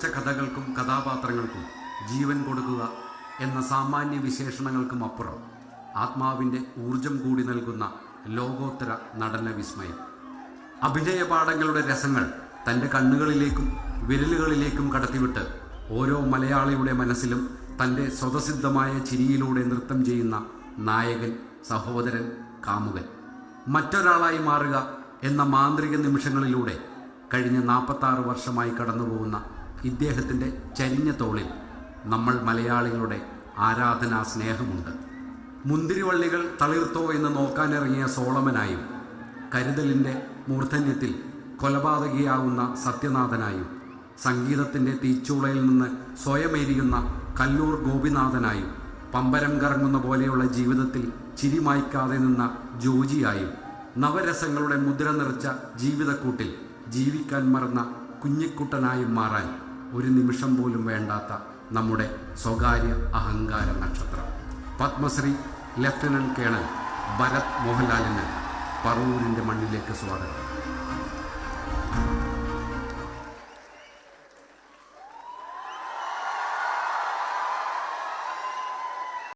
രോമാഞ്ചിച്ച കഥകൾക്കും കഥാപാത്രങ്ങൾക്കും ജീവൻ കൊടുക്കുക എന്ന സാമാന്യ വിശേഷണങ്ങൾക്കും അപ്പുറം ആത്മാവിൻ്റെ ഊർജം കൂടി നൽകുന്ന ലോകോത്തര നടന വിസ്മയം. അഭിനയപാഠങ്ങളുടെ രസങ്ങൾ തൻ്റെ കണ്ണുകളിലേക്കും വിരലുകളിലേക്കും കടത്തിവിട്ട് ഓരോ മലയാളിയുടെ മനസ്സിലും തൻ്റെ സ്വതസിദ്ധമായ ചിരിയിലൂടെ നൃത്തം ചെയ്യുന്ന നായകൻ, സഹോദരൻ, കാമുകൻ. മറ്റൊരാളായി മാറുക എന്ന മാന്ത്രിക നിമിഷങ്ങളിലൂടെ കഴിഞ്ഞ 46 വർഷമായി കടന്നുപോകുന്ന ഇദ്ദേഹത്തിൻ്റെ ചരിഞ്ഞ തോളിൽ നമ്മൾ മലയാളികളുടെ ആരാധനാ സ്നേഹമുണ്ട്. മുന്തിരിവള്ളികൾ തളിർത്തോ എന്ന് നോക്കാനിറങ്ങിയ സോളമനായും, കരുതലിൻ്റെ മൂർധന്യത്തിൽ കൊലപാതകിയാവുന്ന സത്യനാഥനായും, സംഗീതത്തിൻ്റെ തീച്ചൂളയിൽ നിന്ന് സ്വയമെരിയുന്ന കല്ലൂർ ഗോപിനാഥനായും, പമ്പരം കറങ്ങുന്ന പോലെയുള്ള ജീവിതത്തിൽ ചിരിമായ്ക്കാതെ നിന്ന ജോജിയായും, നവരസങ്ങളുടെ മുദ്ര നിറച്ച ജീവിതക്കൂട്ടിൽ ജീവിക്കാൻ മറന്ന കുഞ്ഞിക്കുട്ടനായും മാറാൻ ഒരു നിമിഷം പോലും വേണ്ടാത്ത നമ്മുടെ സ്വകാര്യ അഹങ്കാര നക്ഷത്രം പത്മശ്രീ ലഫ്റ്റനന്റ് കേണൽ ഭരത് മോഹൻലാലിന് പറവൂരിൻ്റെ മണ്ണിലേക്ക് സ്വാഗതം.